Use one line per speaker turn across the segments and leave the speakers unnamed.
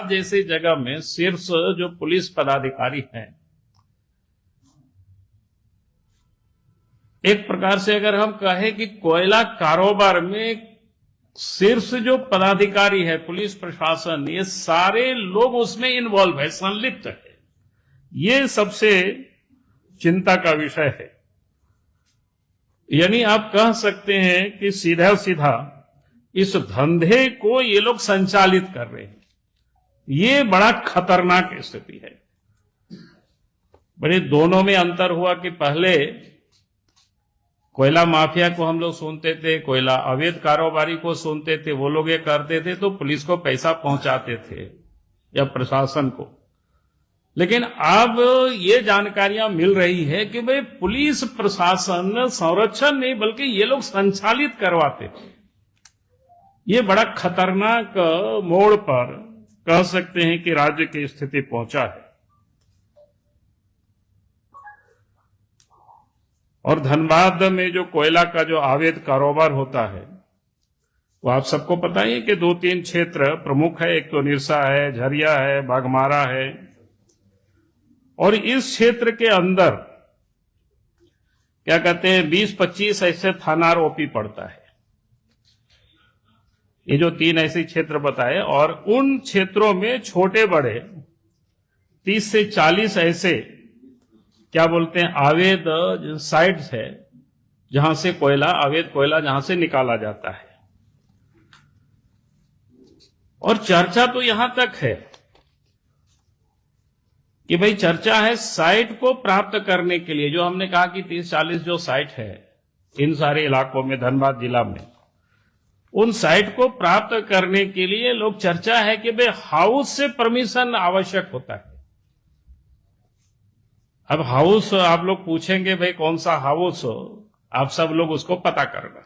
धनबाद जैसी जगह में शीर्ष जो पुलिस पदाधिकारी हैं, एक प्रकार से अगर हम कहें कि कोयला कारोबार में शीर्ष जो पदाधिकारी है, पुलिस प्रशासन, ये सारे लोग उसमें इन्वॉल्व है, संलिप्त है। ये सबसे चिंता का विषय है। यानी आप कह सकते हैं कि सीधा सीधा इस धंधे को ये लोग संचालित कर रहे हैं। ये बड़ा खतरनाक स्थिति है। बड़े दोनों में अंतर हुआ कि पहले कोयला माफिया को हम लोग सुनते थे, कोयला अवैध कारोबारी को सुनते थे, वो लोग ये करते थे तो पुलिस को पैसा पहुंचाते थे या प्रशासन को। लेकिन अब ये जानकारियां मिल रही है कि भाई पुलिस प्रशासन संरक्षण नहीं बल्कि ये लोग संचालित करवाते थे। ये बड़ा खतरनाक मोड़ पर कह सकते हैं कि राज्य की स्थिति पहुंचा है। और धनबाद में जो कोयला का जो अवैध कारोबार होता है वो आप सबको पता ही है कि 2-3 क्षेत्र प्रमुख है। एक तो निरसा है, झरिया है, बाघमारा है। और इस क्षेत्र के अंदर क्या कहते हैं 20-25 ऐसे थाना ओपी पड़ता है। ये जो 3 ऐसे क्षेत्र बताए, और उन क्षेत्रों में छोटे बड़े 30 से 40 ऐसे क्या बोलते हैं अवैध साइट्स है जहां से कोयला, अवैध कोयला जहां से निकाला जाता है। और चर्चा तो यहां तक है कि भाई चर्चा है साइट को प्राप्त करने के लिए, जो हमने कहा कि 30-40 जो साइट है इन सारे इलाकों में, धनबाद जिला में, उन साइट को प्राप्त करने के लिए लोग चर्चा है कि भाई हाउस से परमिशन आवश्यक होता है। अब हाउस आप लोग पूछेंगे भाई कौन सा हाउस हो, आप सब लोग उसको पता करना।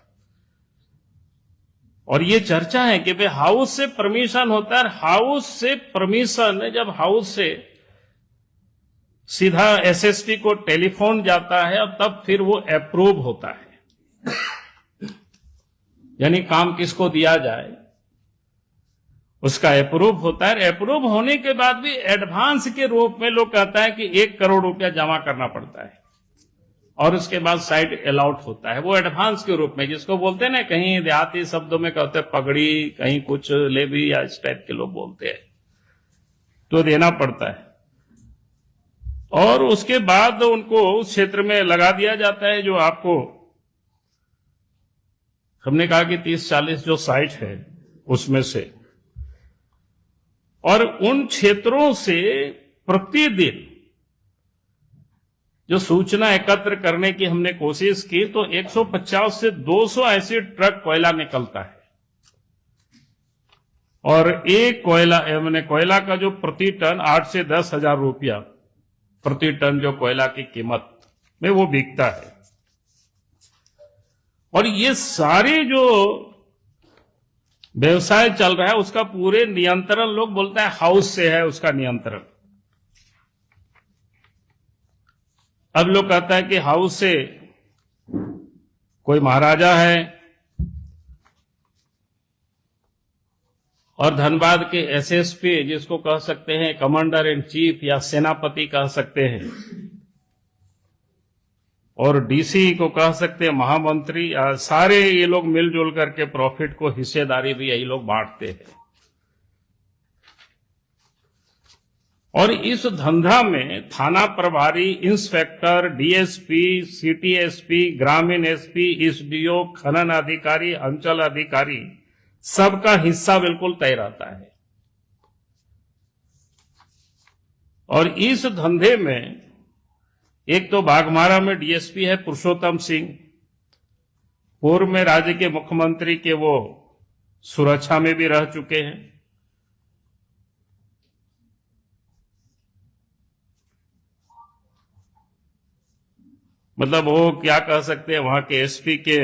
और ये चर्चा है कि भाई हाउस से परमिशन होता है। हाउस से परमिशन, जब हाउस से सीधा एसएसपी को टेलीफोन जाता है और तब फिर वो अप्रूव होता है। यानी काम किसको दिया जाए उसका अप्रूव होता है। अप्रूव होने के बाद भी एडवांस के रूप में लोग कहता है कि 1 करोड़ रुपया जमा करना पड़ता है और उसके बाद साइट अलॉट होता है। वो एडवांस के रूप में, जिसको बोलते हैं ना, कहीं देहाती शब्दों में कहते हैं पगड़ी, कहीं कुछ लेवी या इस टाइप के लोग बोलते हैं, तो देना पड़ता है। और उसके बाद उनको उस क्षेत्र में लगा दिया जाता है। जो आपको हमने कहा कि 30-40 जो साइट है उसमें से, और उन क्षेत्रों से प्रतिदिन जो सूचना एकत्र करने की हमने कोशिश की तो 150 से 200 ऐसे ट्रक कोयला निकलता है। और एक कोयला का जो प्रति टन 8 से 10 हजार रुपया प्रति टन जो कोयला की कीमत में वो बिकता है। और ये सारे जो व्यवसाय चल रहा है उसका पूरे नियंत्रण, लोग बोलते हैं हाउस से है उसका नियंत्रण। अब लोग कहता है कि हाउस से कोई महाराजा है, और धनबाद के एसएसपी, जिसको कह सकते हैं कमांडर इन चीफ या सेनापति कह सकते हैं, और डीसी को कह सकते हैं महामंत्री, सारे ये लोग मिलजुल करके प्रॉफिट को हिस्सेदारी भी यही लोग बांटते हैं। और इस धंधा में थाना प्रभारी, इंस्पेक्टर, डीएसपी, सिटी एसपी, ग्रामीण एसपी, एसडीओ, खनन अधिकारी, अंचल अधिकारी, सबका हिस्सा बिल्कुल तय रहता है। और इस धंधे में एक तो बाघमारा में डीएसपी है पुरुषोत्तम सिंह, पूर्व में राज्य के मुख्यमंत्री के वो सुरक्षा में भी रह चुके हैं। मतलब वो क्या कह सकते हैं, वहां के एसपी के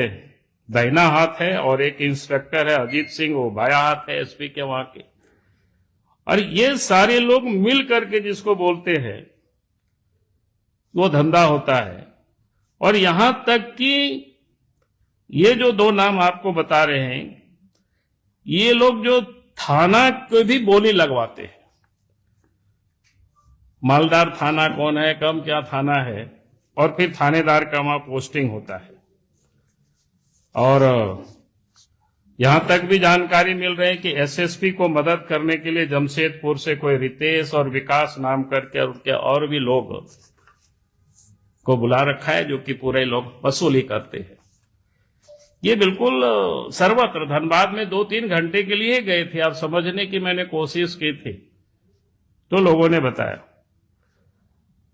दाहिना हाथ है, और एक इंस्पेक्टर है अजीत सिंह, वो बाया हाथ है एसपी के वहां के। और ये सारे लोग मिल करके जिसको बोलते हैं वो धंधा होता है। और यहां तक कि ये जो 2 नाम आपको बता रहे हैं, ये लोग जो थाना को भी बोली लगवाते हैं, मालदार थाना कौन है, कम क्या थाना है, और फिर थानेदार का वहां पोस्टिंग होता है। और यहां तक भी जानकारी मिल रही है कि एसएसपी को मदद करने के लिए जमशेदपुर से कोई रितेश और विकास नाम करके और उनके और भी लोग को बुला रखा है, जो कि पूरे लोग वसूली करते हैं। ये बिल्कुल सर्वत्र, धनबाद में 2-3 घंटे के लिए गए थे, आप समझने की मैंने कोशिश की थी तो लोगों ने बताया।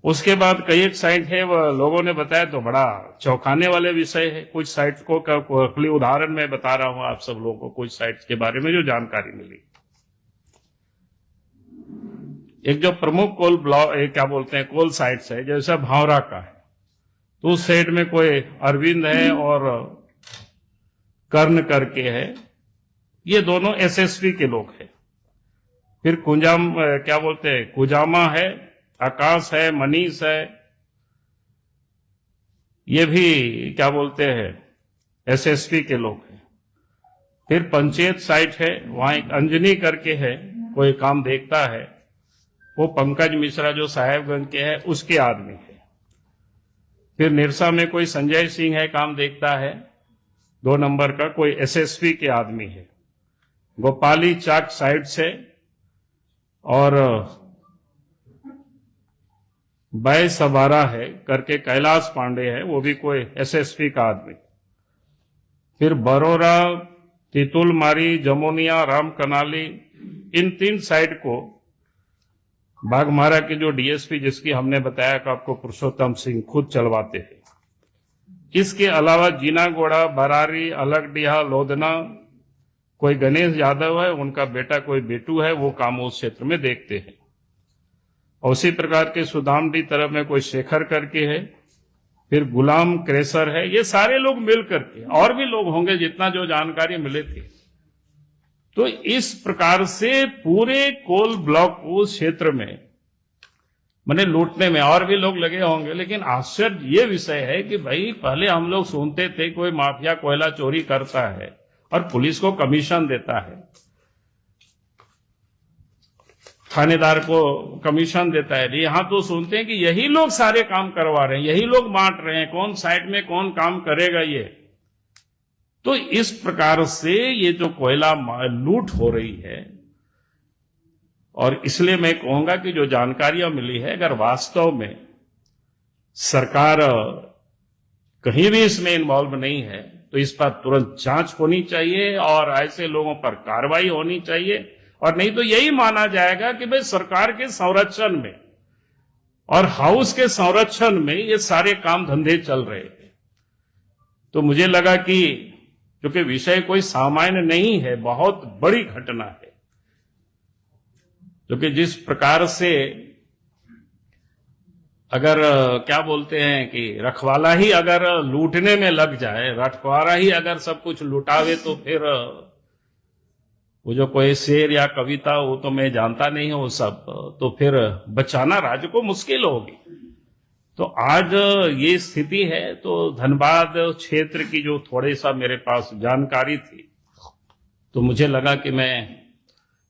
उसके बाद कई एक साइट है, वह लोगों ने बताया तो बड़ा चौंकाने वाले विषय है। कुछ साइट्स को खाली उदाहरण मैं बता रहा हूं आप सब लोगों को, कुछ साइट्स के बारे में जो जानकारी मिली। एक जो प्रमुख कोल ब्लॉक क्या बोलते हैं कोल साइट्स है, जैसा भावरा का है, तो उस साइड में कोई अरविंद है और कर्ण करके है, ये दोनों एसएसपी के लोग हैं। फिर क्या बोलते हैं कुजामा है, आकाश है, मनीष है, ये भी क्या बोलते हैं एसएसपी के लोग हैं। फिर पंचायत साइट है, वहां एक अंजनी करके है, कोई काम देखता है, वो पंकज मिश्रा जो साहेबगंज के है उसके आदमी है। फिर निरसा में कोई संजय सिंह है, काम देखता है, 2 नंबर का, कोई एसएसपी के आदमी है। गोपाली चाक साइड से और बै सबारा है करके कैलाश पांडे है, वो भी कोई एसएसपी का आदमी। फिर बरोरा, तितुलमारी, जमोनिया, राम कनाली, इन 3 साइड को बाघमारा के जो डीएसपी, जिसकी हमने बताया कि आपको पुरुषोत्तम सिंह खुद चलवाते हैं। इसके अलावा जीनागोड़ा, बरारी, अलगडीहा, लोधना, कोई गणेश यादव है, उनका बेटा कोई बेटू है, वो काम उस क्षेत्र में देखते हैं। और उसी प्रकार के सुदामडी तरफ में कोई शेखर करके है, फिर गुलाम क्रेसर है। ये सारे लोग मिल करके, और भी लोग होंगे जितना जो जानकारी मिले थे। तो इस प्रकार से पूरे कोल ब्लॉक उस क्षेत्र में मैंने लूटने में और भी लोग लगे होंगे। लेकिन आश्चर्य ये विषय है कि भाई पहले हम लोग सुनते थे कोई माफिया कोयला चोरी करता है और पुलिस को कमीशन देता है, थानेदार को कमीशन देता है। यहां तो सुनते हैं कि यही लोग सारे काम करवा रहे हैं, यही लोग बांट रहे हैं, कौन साइड में कौन काम करेगा ये। तो इस प्रकार से ये जो कोयला लूट हो रही है, और इसलिए मैं कहूंगा कि जो जानकारियां मिली है, अगर वास्तव में सरकार कहीं भी इसमें इन्वॉल्व नहीं है तो इस पर तुरंत जांच होनी चाहिए और ऐसे लोगों पर कार्रवाई होनी चाहिए। और नहीं तो यही माना जाएगा कि भाई सरकार के संरक्षण में और हाउस के संरक्षण में ये सारे काम धंधे चल रहे हैं। तो मुझे लगा कि क्योंकि विषय कोई सामान्य नहीं है, बहुत बड़ी घटना है, क्योंकि जिस प्रकार से अगर क्या बोलते हैं कि रखवाला ही अगर लूटने में लग जाए, रखवाला ही अगर सब कुछ लुटावे, तो फिर वो जो कोई शेर या कविता, वो तो मैं जानता नहीं हूं सब, तो फिर बचाना राज्य को मुश्किल होगी। तो आज ये स्थिति है। तो धनबाद क्षेत्र की जो थोड़े सा मेरे पास जानकारी थी, तो मुझे लगा कि मैं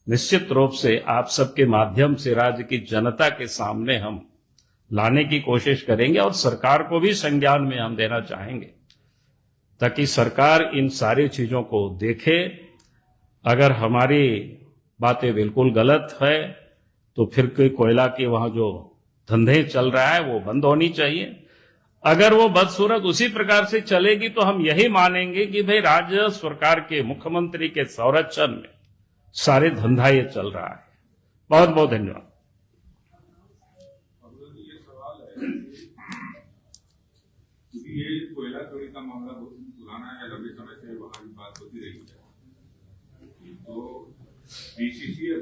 निश्चित रूप से आप सबके माध्यम से राज्य की जनता के सामने हम लाने की कोशिश करेंगे और सरकार को भी संज्ञान में हम देना चाहेंगे, ताकि सरकार इन सारी चीजों को देखे। अगर हमारी बातें बिल्कुल गलत है तो फिर कोई कोयला की वहां जो धंधे चल रहा है वो बंद होनी चाहिए। अगर वो बदसूरत उसी प्रकार से चलेगी तो हम यही मानेंगे कि भाई राज्य सरकार के मुख्यमंत्री के संरक्षण में सारे धंधा ये चल रहा है। बहुत बहुत धन्यवाद।
ये सवाल है, ये कोयला चोरी का मामला बहुत पुराना है, लंबे समय से वहां की बात होती रही है। तो बीसीसीएल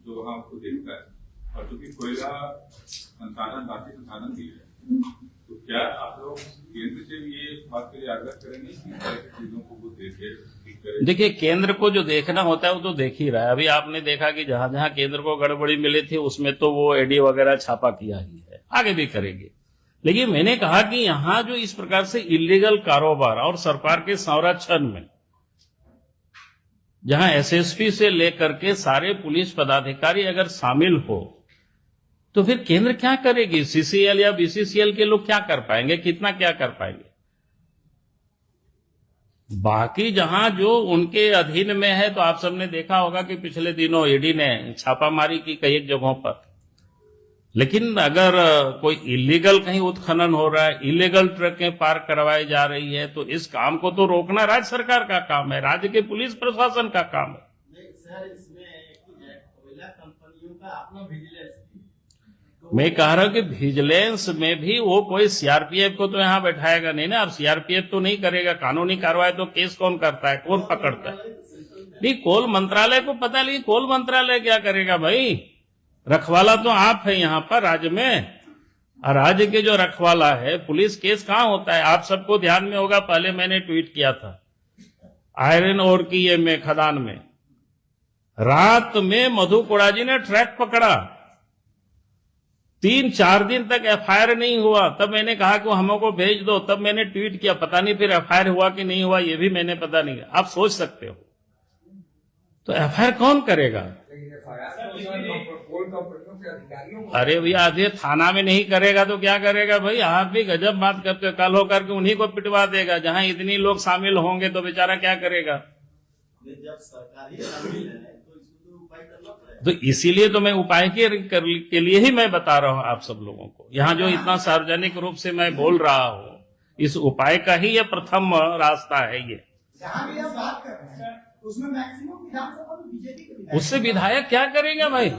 जो वहां आपको देखता है, और चूंकि कोयला संसाधन भारतीय संसाधन भी है, तो क्या आप लोग केंद्र से भी ये बात के लिए आग्रह करेंगे कि ऐसी चीजों को वो देखे?
देखिए, केंद्र को जो देखना होता है वो तो देख ही रहा है। अभी आपने देखा कि जहां जहां केंद्र को गड़बड़ी मिली थी उसमें तो वो एडी वगैरह छापा किया ही है, आगे भी करेंगे। लेकिन मैंने कहा कि यहां जो इस प्रकार से इलीगल कारोबार और सरकार के संरक्षण में, जहां एसएसपी से लेकर के सारे पुलिस पदाधिकारी अगर शामिल हो, तो फिर केंद्र क्या करेगी? सीसीएल या बीसीसीएल के लोग क्या कर पाएंगे? कितना क्या कर पाएंगे? बाकी जहां जो उनके अधीन में है, तो आप सबने देखा होगा कि पिछले दिनों ईडी ने छापामारी की कई एक जगहों पर। लेकिन अगर कोई इलीगल कहीं उत्खनन हो रहा है, इलीगल ट्रकें पार्क करवाई जा रही है, तो इस काम को तो रोकना राज्य सरकार का काम है, राज्य के पुलिस प्रशासन का काम है।
सर, इसमें कोयला कंपनियों का अपना विजिलेंस,
मैं कह रहा हूं कि विजिलेंस में भी वो कोई सीआरपीएफ को तो यहां बैठाएगा नहीं ना। अब सीआरपीएफ तो नहीं करेगा, कानूनी कार्रवाई तो केस कौन करता है, कौन पकड़ता है? नहीं, कोल मंत्रालय को पता नहीं, कोल मंत्रालय क्या करेगा भाई? रखवाला तो आप है यहाँ पर राज्य में, और राज्य के जो रखवाला है, पुलिस केस कहाँ होता है? आप सबको ध्यान में होगा, पहले मैंने ट्वीट किया था, आयरन ओर की ये में खदान में रात में मधु कोड़ा जी ने ट्रैक पकड़ा, 3-4 दिन तक एफआईआर नहीं हुआ। तब मैंने कहा कि वो हमको भेज दो, तब मैंने ट्वीट किया, पता नहीं फिर एफआईआर हुआ कि नहीं हुआ, ये भी मैंने पता नहीं। आप सोच सकते हो, तो एफआईआर कौन करेगा? अरे भैया, आधे थाना में नहीं करेगा तो क्या करेगा भाई? आप भी गजब बात करते हो। कल होकर के उन्हीं को पिटवा देगा, जहां इतनी लोग शामिल होंगे तो बेचारा क्या करेगा?
जब सरकार ही शामिल है तो इसको उपाय करना पड़ेगा।
तो इसीलिए तो मैं उपाय के लिए ही मैं बता रहा हूं आप सब लोगों को। यहाँ जो इतना सार्वजनिक रूप से मैं बोल रहा हूं, इस उपाय का ही ये प्रथम रास्ता है। ये
जहाँ भी आप बात कर रहे हैं उसमें मैक्सिमम विधानसभा में बीजेपी के विधायक,
उससे विधायक क्या करेगा भाई?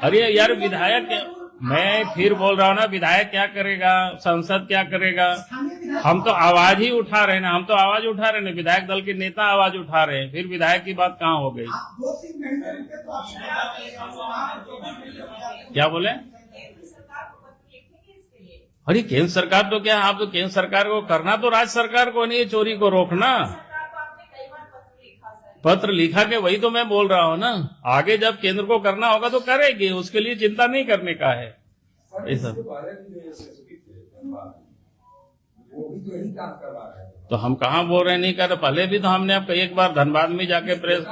अरे यार, विधायक क्या, मैं फिर बोल रहा हूँ ना, विधायक क्या करेगा, संसद क्या करेगा? हम तो आवाज ही उठा रहे हैं ना, हम तो आवाज उठा रहे हैं, विधायक दल के नेता आवाज उठा रहे हैं, फिर विधायक की बात कहाँ हो गई? क्या बोले? अरे केंद्र सरकार तो क्या, आप तो केंद्र सरकार को करना तो राज्य सरकार को नहीं है चोरी को रोकना। पत्र लिखा के, वही तो मैं बोल रहा हूँ ना, आगे जब केंद्र को करना होगा तो करेगी, उसके लिए चिंता नहीं करने का है। ऐसा तो हम कहाँ बोल रहे नहीं कर रहे, पहले भी तो हमने अब एक बार धनबाद में जाके प्रेस,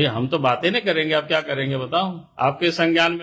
हम तो बातें नहीं करेंगे, अब क्या करेंगे बताओ? आपके संज्ञान में